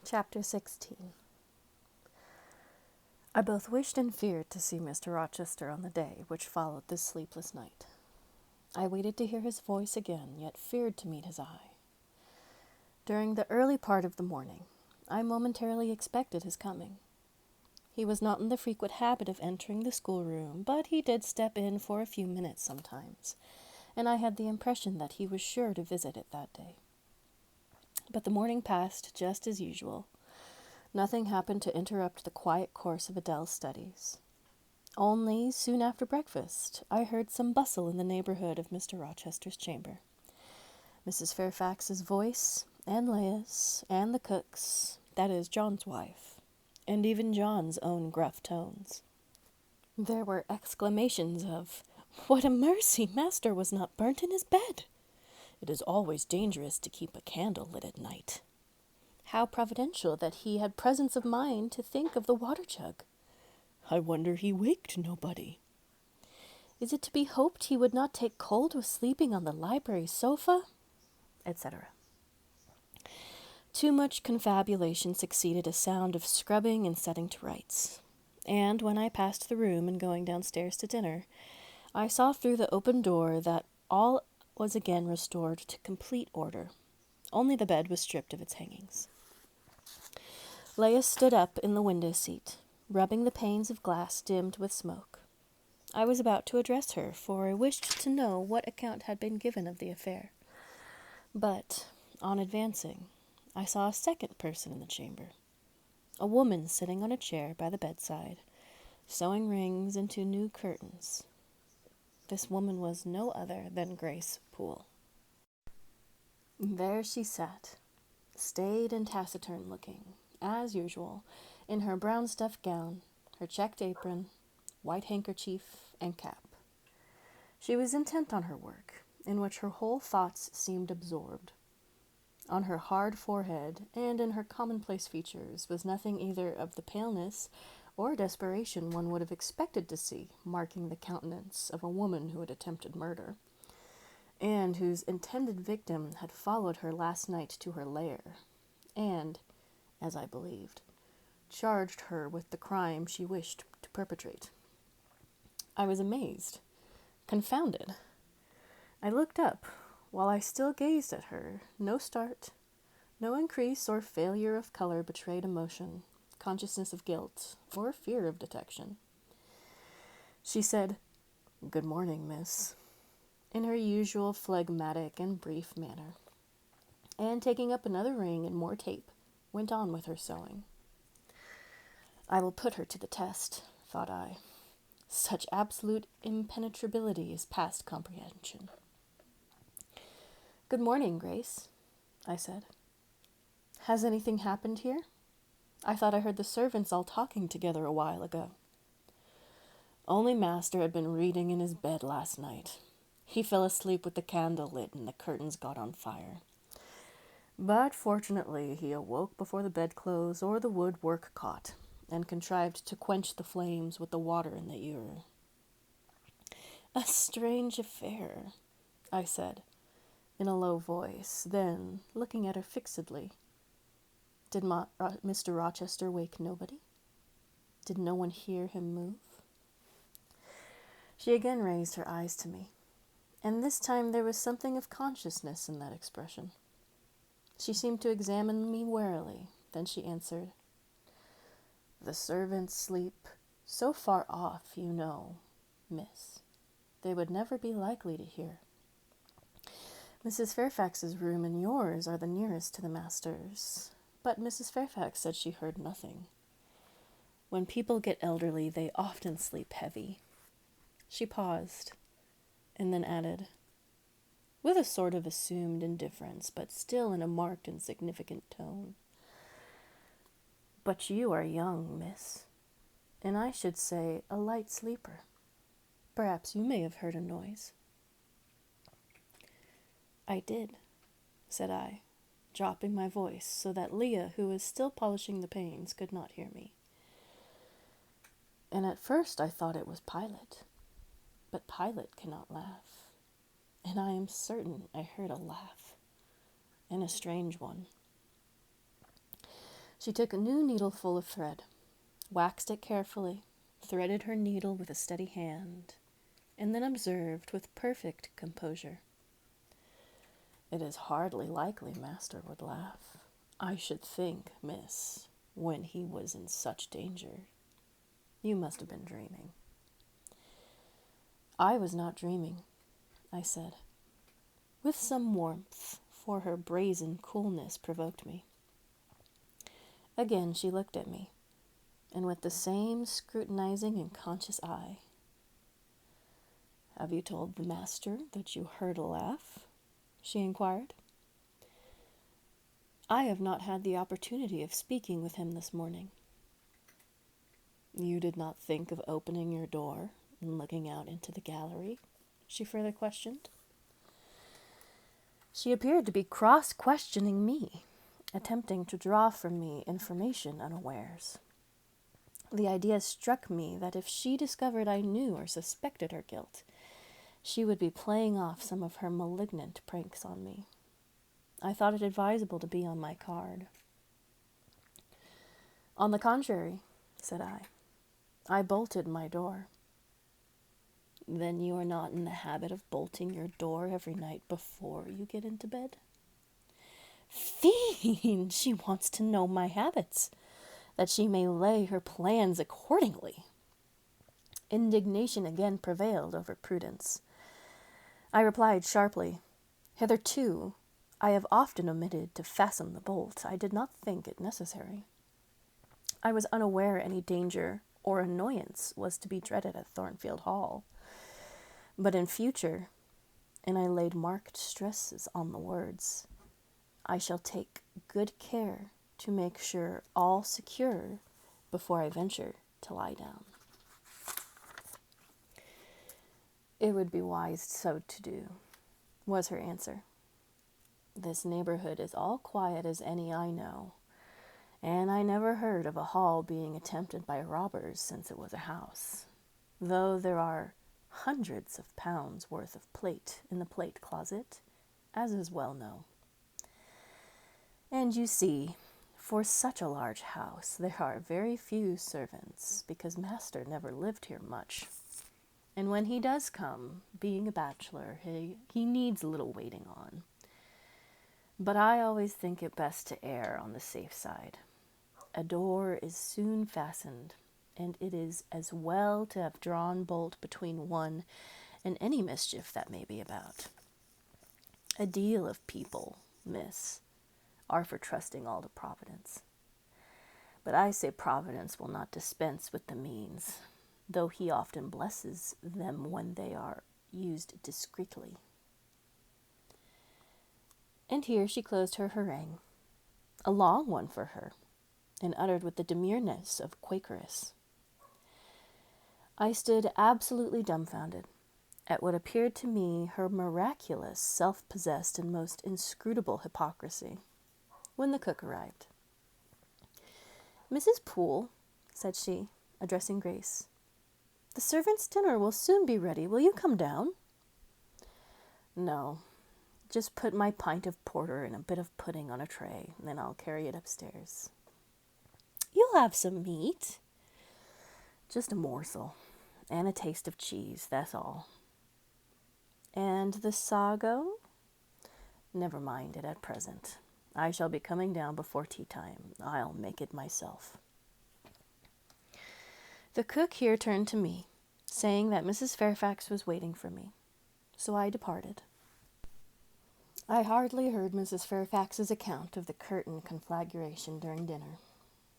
Chapter 16. I both wished and feared to see Mr. Rochester on the day which followed this sleepless night. I waited to hear his voice again, yet feared to meet his eye. During the early part of the morning, I momentarily expected his coming. He was not in the frequent habit of entering the schoolroom, but he did step in for a few minutes sometimes, and I had the impression that he was sure to visit it that day. But the morning passed just as usual. Nothing happened to interrupt the quiet course of Adele's studies. Only, soon after breakfast, I heard some bustle in the neighborhood of Mr. Rochester's chamber. Mrs. Fairfax's voice, and Leah's, and the cook's, that is, John's wife, and even John's own gruff tones. There were exclamations of, "What a mercy master was not burnt in his bed! It is always dangerous to keep a candle lit at night. How providential that he had presence of mind to think of the water-jug. I wonder he waked nobody. Is it to be hoped he would not take cold with sleeping on the library sofa?" etc. Too much confabulation succeeded a sound of scrubbing and setting to rights, and when I passed the room and going downstairs to dinner, I saw through the open door that all was again restored to complete order. Only the bed was stripped of its hangings. Leah stood up in the window seat, rubbing the panes of glass dimmed with smoke. I was about to address her, for I wished to know what account had been given of the affair. But, on advancing, I saw a second person in the chamber, a woman sitting on a chair by the bedside, sewing rings into new curtains. This woman was no other than Grace Poole. There she sat, staid and taciturn looking, as usual, in her brown stuff gown, her checked apron, white handkerchief, and cap. She was intent on her work, in which her whole thoughts seemed absorbed. On her hard forehead and in her commonplace features was nothing either of the paleness or desperation one would have expected to see marking the countenance of a woman who had attempted murder, and whose intended victim had followed her last night to her lair, and, as I believed, charged her with the crime she wished to perpetrate. I was amazed, confounded. I looked up. While I still gazed at her, no start, no increase or failure of color betrayed emotion, consciousness of guilt, or fear of detection. She said, "Good morning, miss," in her usual phlegmatic and brief manner, and taking up another ring and more tape, went on with her sewing. I will put her to the test, thought I. Such absolute impenetrability is past comprehension. "Good morning, Grace," I said. "Has anything happened here? I thought I heard the servants all talking together a while ago." "Only master had been reading in his bed last night. He fell asleep with the candle lit and the curtains got on fire. But fortunately he awoke before the bedclothes or the woodwork caught, and contrived to quench the flames with the water in the Eyre." "A strange affair," I said, in a low voice, then, looking at her fixedly, "Did Mr. Rochester wake nobody? Did no one hear him move?" She again raised her eyes to me, and this time there was something of consciousness in that expression. She seemed to examine me warily, then she answered, "The servants sleep so far off, you know, miss. They would never be likely to hear. Mrs. Fairfax's room and yours are the nearest to the master's, but Mrs. Fairfax said she heard nothing. When people get elderly, they often sleep heavy." She paused, and then added, with a sort of assumed indifference, but still in a marked and significant tone, "But you are young, miss, and I should say a light sleeper. Perhaps you may have heard a noise." "I did," said I, dropping my voice so that Leah, who was still polishing the panes, could not hear me. "And at first I thought it was Pilot, but Pilot cannot laugh, and I am certain I heard a laugh, and a strange one." She took a new needle full of thread, waxed it carefully, threaded her needle with a steady hand, and then observed with perfect composure, "It is hardly likely master would laugh. I should think, miss, when he was in such danger. You must have been dreaming." "I was not dreaming," I said, with some warmth, for her brazen coolness provoked me. Again she looked at me, and with the same scrutinizing and conscious eye. "Have you told the master that you heard a laugh?" she inquired. "I have not had the opportunity of speaking with him this morning." "You did not think of opening your door and looking out into the gallery?" she further questioned. She appeared to be cross-questioning me, attempting to draw from me information unawares. The idea struck me that if she discovered I knew or suspected her guilt, she would be playing off some of her malignant pranks on me. I thought it advisable to be on my guard. "On the contrary," said I bolted my door." "Then you are not in the habit of bolting your door every night before you get into bed?" Fiend! She wants to know my habits, that she may lay her plans accordingly. Indignation again prevailed over prudence. I replied sharply, "Hitherto, I have often omitted to fasten the bolt. I did not think it necessary. I was unaware any danger or annoyance was to be dreaded at Thornfield Hall. But in future," and I laid marked stresses on the words, "I shall take good care to make sure all secure before I venture to lie down." "It would be wise so to do," was her answer. "This neighborhood is all quiet as any I know, and I never heard of a hall being attempted by robbers since it was a house, though there are hundreds of pounds worth of plate in the plate closet, as is well known. And you see, for such a large house, there are very few servants, because master never lived here much. And when he does come, being a bachelor, he needs little waiting on. But I always think it best to err on the safe side. A door is soon fastened, and it is as well to have drawn bolt between one and any mischief that may be about. A deal of people, miss, are for trusting all to Providence. But I say Providence will not dispense with the means, though he often blesses them when they are used discreetly." And here she closed her harangue, a long one for her, and uttered with the demureness of Quakeress. I stood absolutely dumbfounded at what appeared to me her miraculous, self-possessed, and most inscrutable hypocrisy, when the cook arrived. "Mrs. Poole," said she, addressing Grace, "the servants' dinner will soon be ready. Will you come down?" "No, just put my pint of porter and a bit of pudding on a tray, and then I'll carry it upstairs." "You'll have some meat?" "Just a morsel, and a taste of cheese, that's all." "And the sago?" "Never mind it at present. I shall be coming down before tea time. I'll make it myself." The cook here turned to me, saying that Mrs. Fairfax was waiting for me, so I departed. I hardly heard Mrs. Fairfax's account of the curtain conflagration during dinner.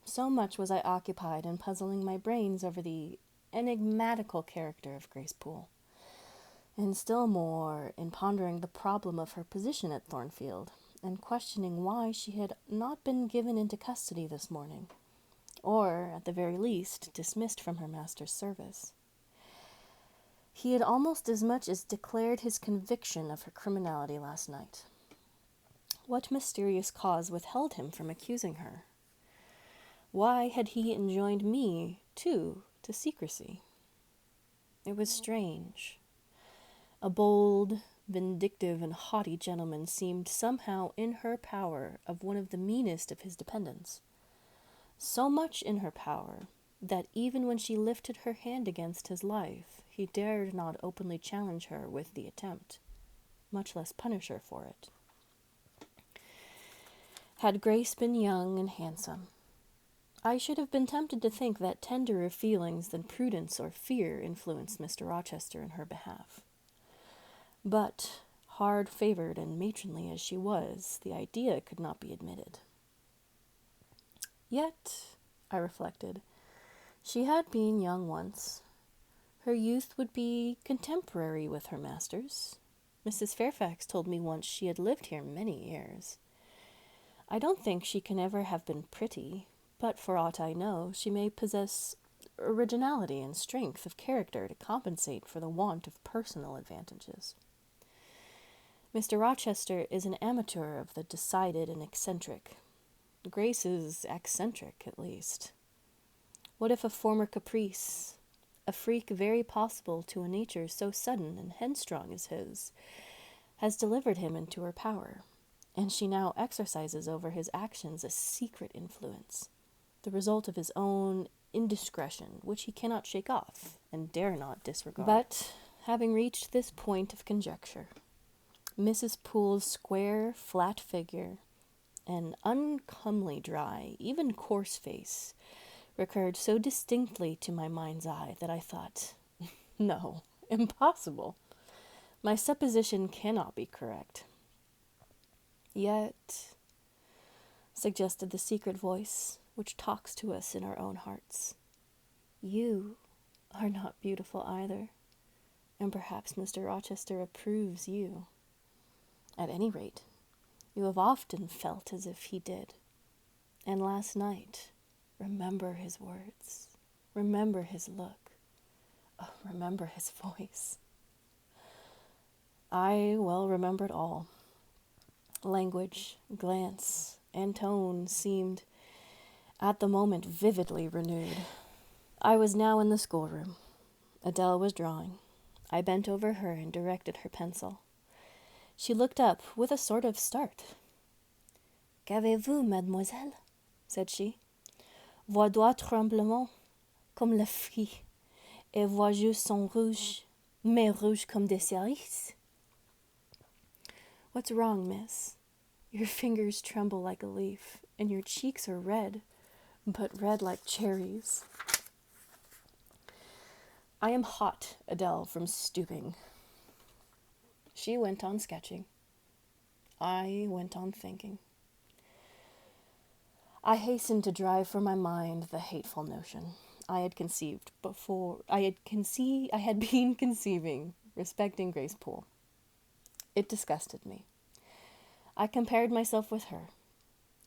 So much was I occupied in puzzling my brains over the enigmatical character of Grace Poole, and still more in pondering the problem of her position at Thornfield, and questioning why she had not been given into custody this morning, or, at the very least, dismissed from her master's service. He had almost as much as declared his conviction of her criminality last night. What mysterious cause withheld him from accusing her? Why had he enjoined me, too, to secrecy? It was strange. A bold, vindictive, and haughty gentleman seemed somehow in her power of one of the meanest of his dependents. so much in her power that even when she lifted her hand against his life, he dared not openly challenge her with the attempt, much less punish her for it. Had Grace been young and handsome, I should have been tempted to think that tenderer feelings than prudence or fear influenced Mr. Rochester in her behalf. But, hard-favored and matronly as she was, the idea could not be admitted. Yet, I reflected, she had been young once. Her youth would be contemporary with her master's. Mrs. Fairfax told me once she had lived here many years. I don't think she can ever have been pretty, but for aught I know, she may possess originality and strength of character to compensate for the want of personal advantages. Mr. Rochester is an amateur of the decided and eccentric. Grace is eccentric, at least. What if a former caprice, a freak very possible to a nature so sudden and headstrong as his, has delivered him into her power, and she now exercises over his actions a secret influence, the result of his own indiscretion, which he cannot shake off and dare not disregard. But, having reached this point of conjecture, Mrs. Poole's square, flat figure, and uncomely dry, even coarse face, recurred so distinctly to my mind's eye that I thought, no, impossible. My supposition cannot be correct. Yet, suggested the secret voice which talks to us in our own hearts, you are not beautiful either, and perhaps Mr. Rochester approves you. At any rate, you have often felt as if he did. And last night, remember his words, remember his look, remember his voice. I well remembered all. Language, glance, and tone seemed, at the moment, vividly renewed. I was now in the schoolroom. Adele was drawing. I bent over her and directed her pencil. She looked up with a sort of start. "Qu'avez-vous, mademoiselle?" said she. "Vos doigts tremblement comme la fille, et vos yeux sont rouges, mais rouges comme des cerises." "What's wrong, miss? Your fingers tremble like a leaf, and your cheeks are red, but red like cherries." "I am hot, Adele, from stooping." She went on sketching. I went on thinking. I hastened to drive from my mind the hateful notion I had been conceiving respecting Grace Poole. It disgusted me. I compared myself with her,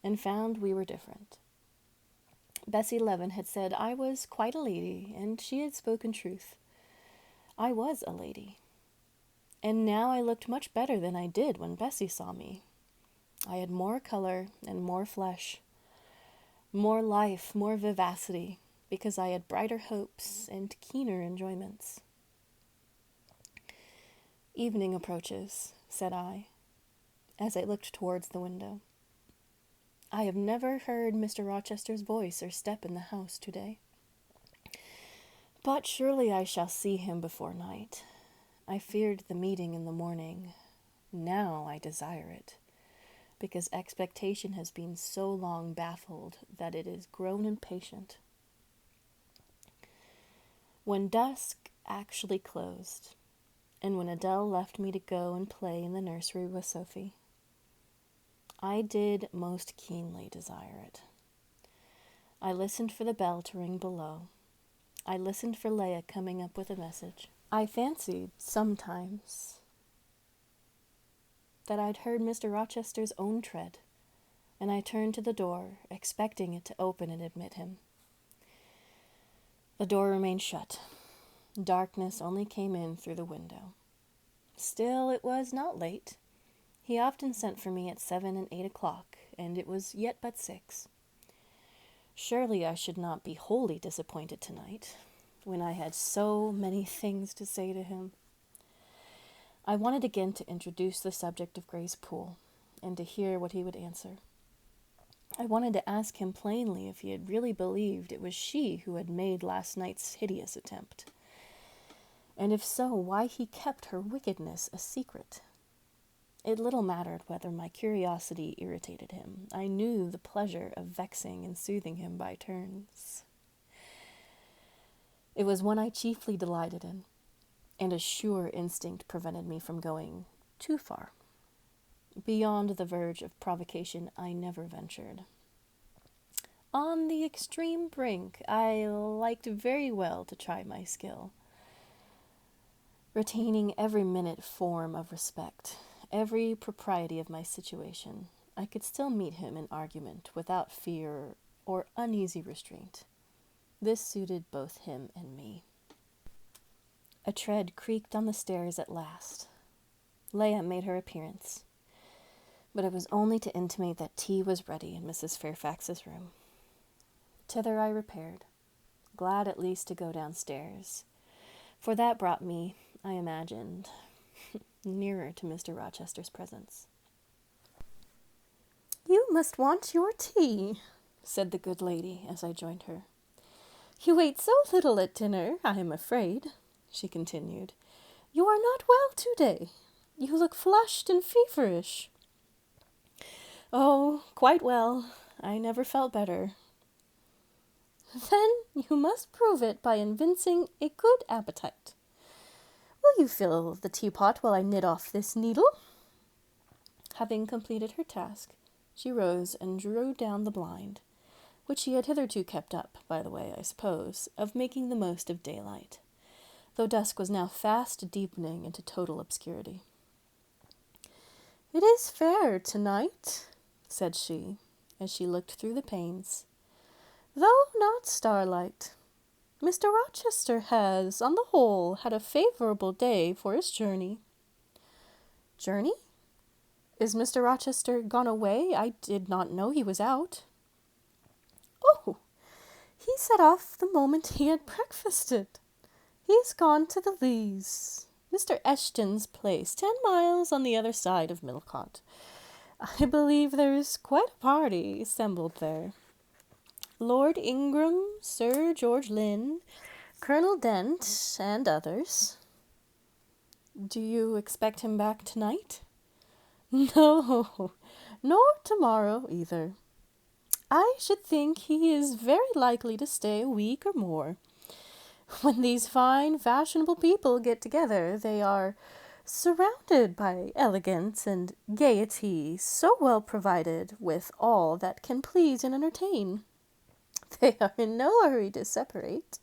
and found we were different. Bessie Leaven had said I was quite a lady, and she had spoken truth. I was a lady. And now I looked much better than I did when Bessie saw me. I had more color and more flesh, more life, more vivacity, because I had brighter hopes and keener enjoyments. "Evening approaches," said I, as I looked towards the window. "I have never heard Mr. Rochester's voice or step in the house today. But surely I shall see him before night. I feared the meeting in the morning. Now I desire it, because expectation has been so long baffled that it is grown impatient." When dusk actually closed, and when Adele left me to go and play in the nursery with Sophie, I did most keenly desire it. I listened for the bell to ring below. I listened for Leah coming up with a message. I fancied, sometimes, that I'd heard Mr. Rochester's own tread, and I turned to the door, expecting it to open and admit him. The door remained shut. Darkness only came in through the window. Still, it was not late. He often sent for me at 7 and 8 o'clock, and it was yet but 6. Surely I should not be wholly disappointed tonight, when I had so many things to say to him. I wanted again to introduce the subject of Grace Poole, and to hear what he would answer. I wanted to ask him plainly if he had really believed it was she who had made last night's hideous attempt, and if so, why he kept her wickedness a secret. It little mattered whether my curiosity irritated him. I knew the pleasure of vexing and soothing him by turns. It was one I chiefly delighted in, and a sure instinct prevented me from going too far. Beyond the verge of provocation, I never ventured. On the extreme brink, I liked very well to try my skill, retaining every minute form of respect, every propriety of my situation. I could still meet him in argument without fear or uneasy restraint. This suited both him and me. A tread creaked on the stairs at last. Leah made her appearance, but it was only to intimate that tea was ready in Mrs. Fairfax's room. Thither I repaired, glad at least to go downstairs, for that brought me, I imagined, nearer to Mr. Rochester's presence. "You must want your tea," said the good lady as I joined her. "You ate so little at dinner, I am afraid," she continued. "You are not well today. You look flushed and feverish." "Oh, quite well. I never felt better." "Then you must prove it by evincing a good appetite. Will you fill the teapot while I knit off this needle?" Having completed her task, she rose and drew down the blind, which she had hitherto kept up, by the way, I suppose, of making the most of daylight, though dusk was now fast deepening into total obscurity. "It is fair tonight," said she, as she looked through the panes, "though not starlight. Mr. Rochester has, on the whole, had a favourable day for his journey." "Journey? Is Mr. Rochester gone away? I did not know he was out." "Oh, he set off the moment he had breakfasted. He is gone to the Leas, Mr. Eshton's place, 10 miles on the other side of Millcote. I believe there is quite a party assembled there. Lord Ingram, Sir George Lynn, Colonel Dent, and others." "Do you expect him back tonight?" "No, nor tomorrow either. I should think he is very likely to stay a week or more. When these fine, fashionable people get together, they are surrounded by elegance and gaiety, so well provided with all that can please and entertain. They are in no hurry to separate.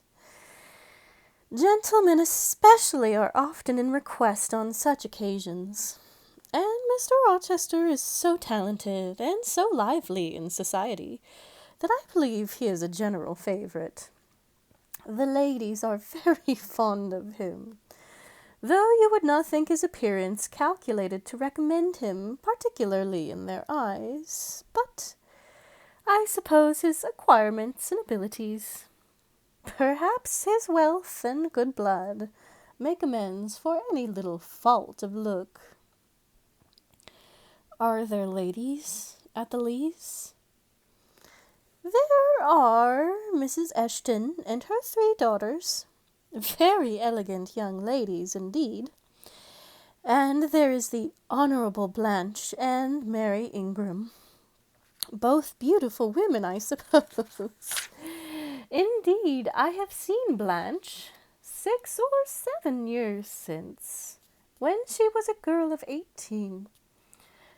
Gentlemen especially are often in request on such occasions, and Mr. Rochester is so talented and so lively in society that I believe he is a general favourite. The ladies are very fond of him, though you would not think his appearance calculated to recommend him particularly in their eyes, but I suppose his acquirements and abilities, perhaps his wealth and good blood, make amends for any little fault of look." "Are there ladies at the Leas?" "There are Mrs. Eshton and her 3 daughters, very elegant young ladies indeed, and there is the Honourable Blanche and Mary Ingram. Both beautiful women, I suppose. Indeed, I have seen Blanche 6 or 7 years since, when she was a girl of 18.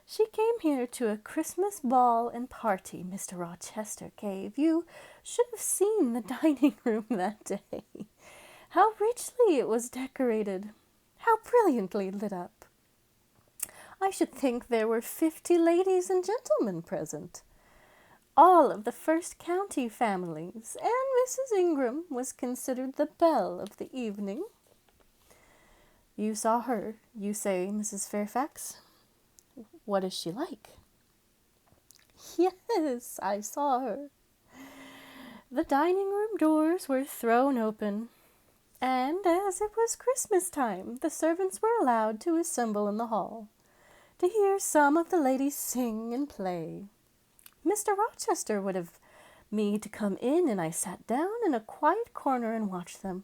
She came here to a Christmas ball and party Mr. Rochester gave. You should have seen the dining room that day. How richly it was decorated, how brilliantly lit up. I should think there were 50 ladies and gentlemen present, all of the first county families, and Mrs. Ingram was considered the belle of the evening." "You saw her, you say, Mrs. Fairfax? What is she like?" "Yes, I saw her. The dining-room doors were thrown open, and as it was Christmas time, the servants were allowed to assemble in the hall to hear some of the ladies sing and play. Mr. Rochester would have me to come in, and I sat down in a quiet corner and watched them.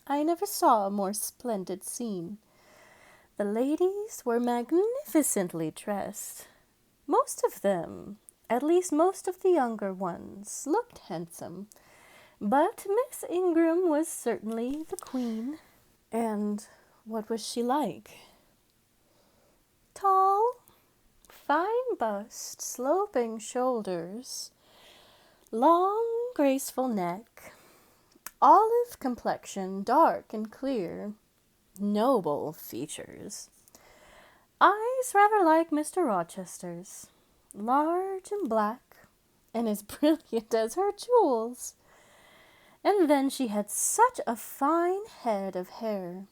I never saw a more splendid scene. The ladies were magnificently dressed. Most of them, at least most of the younger ones, looked handsome, but Miss Ingram was certainly the queen. And what was she like? Tall, fine bust, sloping shoulders, long, graceful neck, olive complexion, dark and clear, noble features, eyes rather like Mr. Rochester's, large and black, and as brilliant as her jewels. And then she had such a fine head of hair,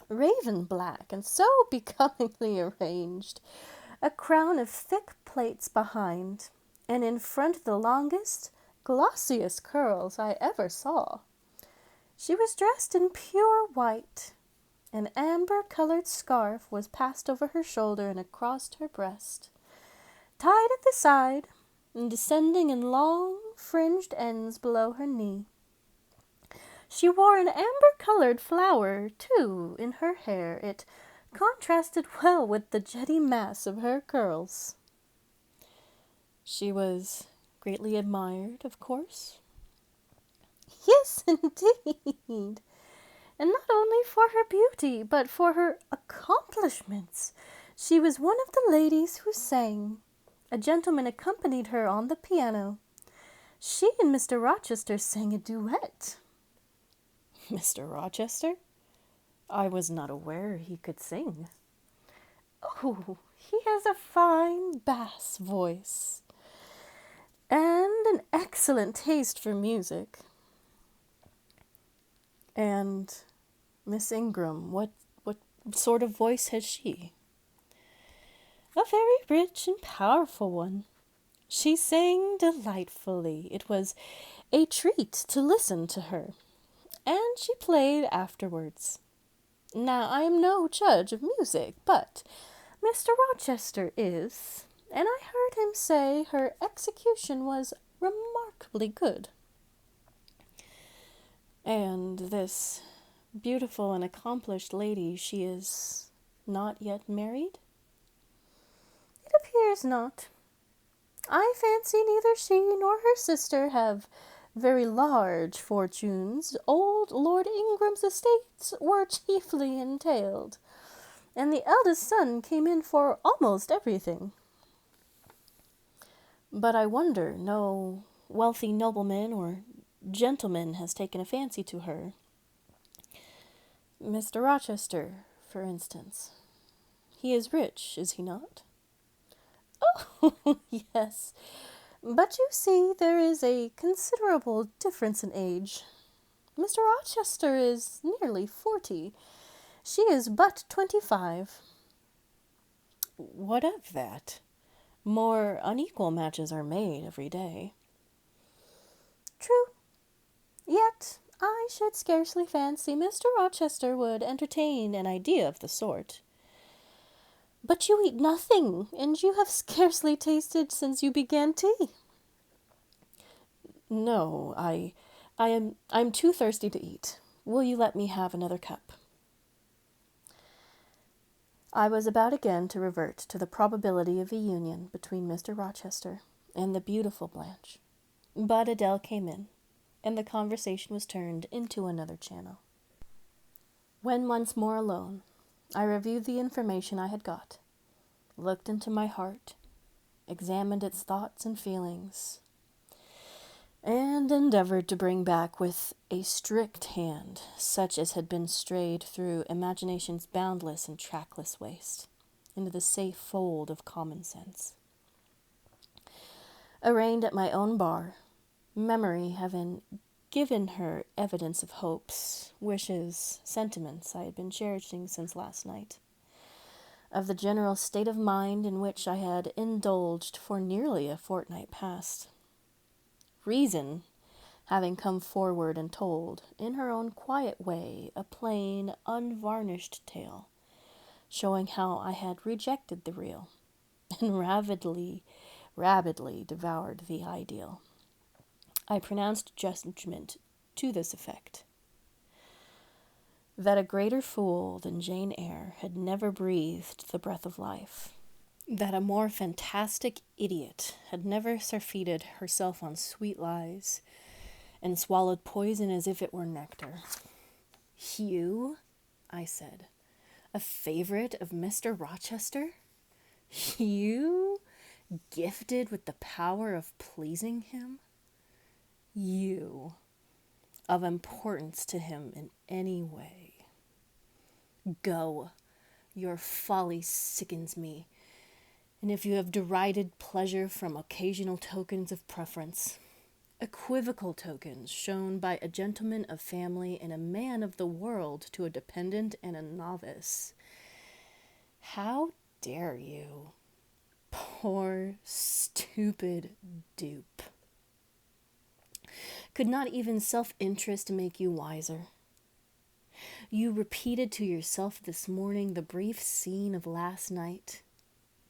raven black and so becomingly arranged, a crown of thick plaits behind, and in front the longest, glossiest curls I ever saw. She was dressed in pure white. An amber-colored scarf was passed over her shoulder and across her breast, tied at the side, and descending in long, fringed ends below her knee. She wore an amber-colored flower, too, in her hair. It contrasted well with the jetty mass of her curls. She was greatly admired, of course? Yes, indeed. And not only for her beauty, but for her accomplishments. She was one of the ladies who sang. A gentleman accompanied her on the piano. She and Mr. Rochester sang a duet. Mr. Rochester? I was not aware he could sing. Oh, he has a fine bass voice and an excellent taste for music. And Miss Ingram, what sort of voice has she? A very rich and powerful one. She sang delightfully. It was a treat to listen to her, and she played afterwards. Now, I am no judge of music, but Mr. Rochester is, and I heard him say her execution was remarkably good. And this beautiful and accomplished lady, she is not yet married? It appears not. I fancy neither she nor her sister have very large fortunes. Old Lord Ingram's estates were chiefly entailed, and the eldest son came in for almost everything. But I wonder no wealthy nobleman or gentleman has taken a fancy to her. Mr. Rochester, for instance. He is rich, is he not? Oh, yes. But you see, there is a considerable difference in age. Mr. Rochester is nearly 40. She is but 25. What of that? More unequal matches are made every day. True. Yet I should scarcely fancy Mr. Rochester would entertain an idea of the sort. But you eat nothing, and you have scarcely tasted since you began tea. No, I'm too thirsty to eat. Will you let me have another cup? I was about again to revert to the probability of a union between Mr. Rochester and the beautiful Blanche, but Adele came in, and the conversation was turned into another channel. When once more alone, I reviewed the information I had got, looked into my heart, examined its thoughts and feelings, and endeavored to bring back with a strict hand such as had been strayed through imagination's boundless and trackless waste into the safe fold of common sense. Arraigned at my own bar, memory having given her evidence of hopes, wishes, sentiments I had been cherishing since last night, of the general state of mind in which I had indulged for nearly a fortnight past. Reason having come forward and told, in her own quiet way, a plain, unvarnished tale, showing how I had rejected the real, and rabidly devoured the ideal. I pronounced judgment to this effect: that a greater fool than Jane Eyre had never breathed the breath of life, that a more fantastic idiot had never surfeited herself on sweet lies and swallowed poison as if it were nectar. You, I said, a favorite of Mr. Rochester? You, gifted with the power of pleasing him? You, of importance to him in any way? Go, your folly sickens me, and if you have derided pleasure from occasional tokens of preference, equivocal tokens shown by a gentleman of family and a man of the world to a dependent and a novice, how dare you, poor, stupid dupe? Could not even self-interest make you wiser? You repeated to yourself this morning the brief scene of last night.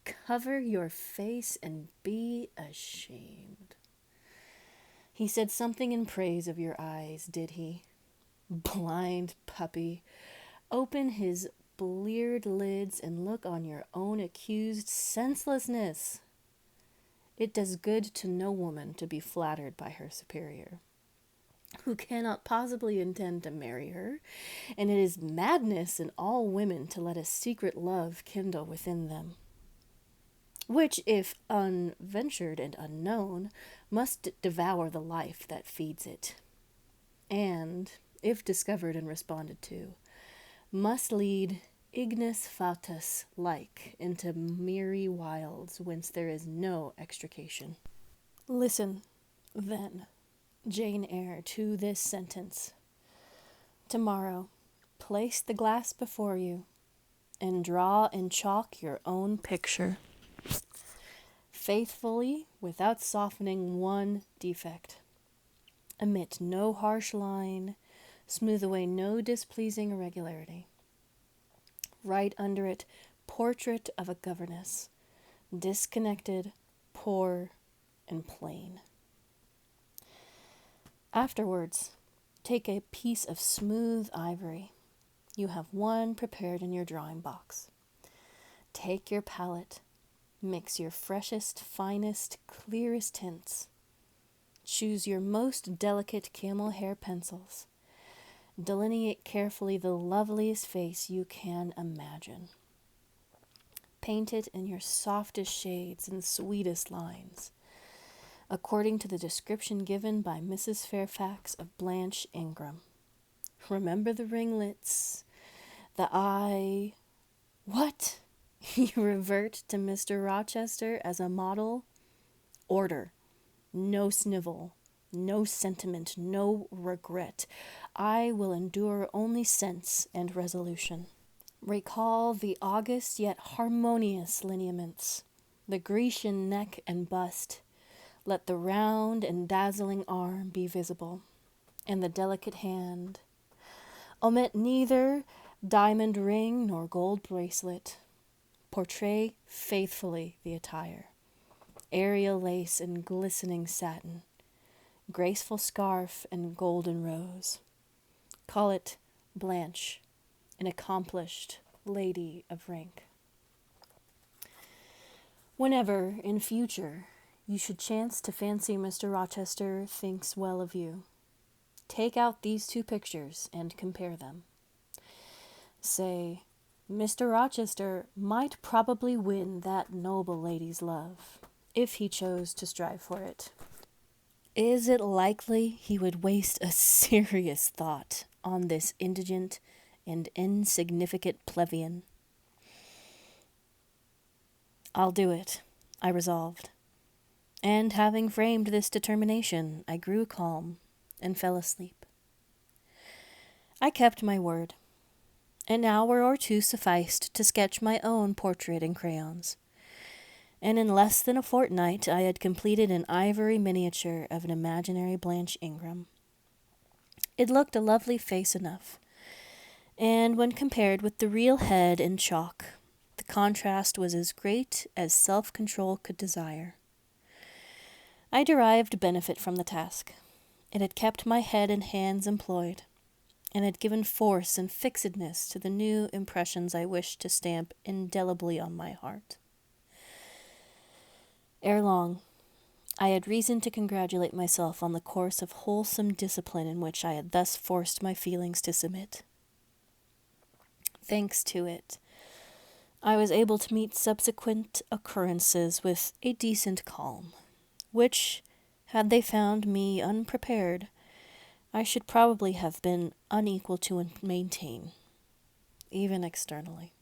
Cover your face and be ashamed. He said something in praise of your eyes, did he? Blind puppy, open his bleared lids and look on your own accused senselessness. It does good to no woman to be flattered by her superior, who cannot possibly intend to marry her, and it is madness in all women to let a secret love kindle within them, which, if unventured and unknown, must devour the life that feeds it, and, if discovered and responded to, must lead ignis fatuus like into merry wilds whence there is no extrication. Listen, then, Jane Eyre, to this sentence. Tomorrow, place the glass before you, and draw in chalk your own picture, faithfully, without softening one defect. Omit no harsh line, smooth away no displeasing irregularity. Write under it, portrait of a governess, disconnected, poor, and plain. Afterwards, take a piece of smooth ivory. You have one prepared in your drawing box. Take your palette, mix your freshest, finest, clearest tints. Choose your most delicate camel hair pencils. Delineate carefully the loveliest face you can imagine. Paint it in your softest shades and sweetest lines, according to the description given by Mrs. Fairfax of Blanche Ingram. Remember the ringlets, the eye. What? You revert to Mr. Rochester as a model? Order. No snivel. No sentiment. No regret. I will endure only sense and resolution. Recall the august yet harmonious lineaments, the Grecian neck and bust. Let the round and dazzling arm be visible, and the delicate hand. Omit neither diamond ring nor gold bracelet. Portray faithfully the attire. Aerial lace and glistening satin, graceful scarf and golden rose. Call it Blanche, an accomplished lady of rank. Whenever, in future, you should chance to fancy Mr. Rochester thinks well of you, take out these two pictures and compare them. Say, Mr. Rochester might probably win that noble lady's love, if he chose to strive for it. Is it likely he would waste a serious thought on this indigent and insignificant plebeian? I'll do it, I resolved. And having framed this determination, I grew calm and fell asleep. I kept my word. An hour or two sufficed to sketch my own portrait in crayons, and in less than a fortnight I had completed an ivory miniature of an imaginary Blanche Ingram. It looked a lovely face enough, and when compared with the real head in chalk, the contrast was as great as self-control could desire. I derived benefit from the task. It had kept my head and hands employed, and had given force and fixedness to the new impressions I wished to stamp indelibly on my heart. Ere long, I had reason to congratulate myself on the course of wholesome discipline in which I had thus forced my feelings to submit. Thanks to it, I was able to meet subsequent occurrences with a decent calm, which, had they found me unprepared, I should probably have been unequal to maintain, even externally.